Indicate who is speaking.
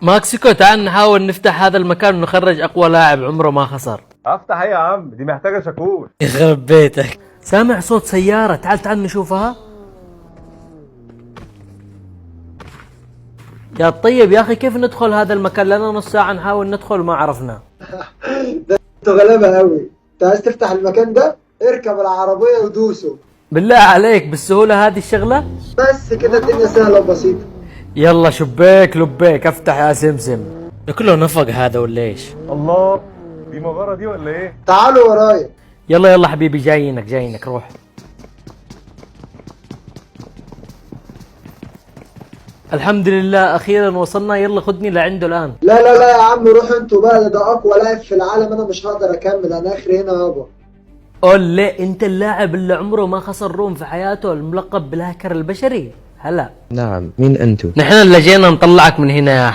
Speaker 1: ماكسيكو، تعال نحاول نفتح هذا المكان ونخرج اقوى لاعب عمره ما خسر.
Speaker 2: افتح ايه يا عم؟ دي محتاجه شاكوش.
Speaker 1: يخرب بيتك، سامع صوت سيارة، تعال نشوفها. يا طيب يا اخي، كيف ندخل هذا المكان؟ لنا نص ساعة نحاول ندخل وما عرفنا.
Speaker 3: انتوا غلابة قوي. انت عايز تفتح المكان ده؟ اركب العربية ودوسه.
Speaker 1: بالله عليك بالسهولة هذه الشغلة؟
Speaker 3: بس كده الدنيا سهلة وبسيطة.
Speaker 1: يلا شبيك لبيك، افتح يا سمسم. ده كله نفق هذا ولا ايش؟
Speaker 2: الله، دي مغاره دي ولا ايه؟
Speaker 3: تعالوا ورايا.
Speaker 1: يلا حبيبي، جايينك روح. الحمد لله اخيرا وصلنا. يلا خدني لعنده الان.
Speaker 3: لا يا عم، روحوا انتوا بقى. ده اقوى لاعب في العالم، انا مش هقدر اكمل، انا اخري هنا يابا.
Speaker 1: قول لي، انت اللاعب اللي عمره ما خسر روم في حياته، الملقب بالهاكر البشري؟ هلا
Speaker 4: نعم، مين أنتم؟
Speaker 1: نحن اللي جينا نطلعك من هنا يا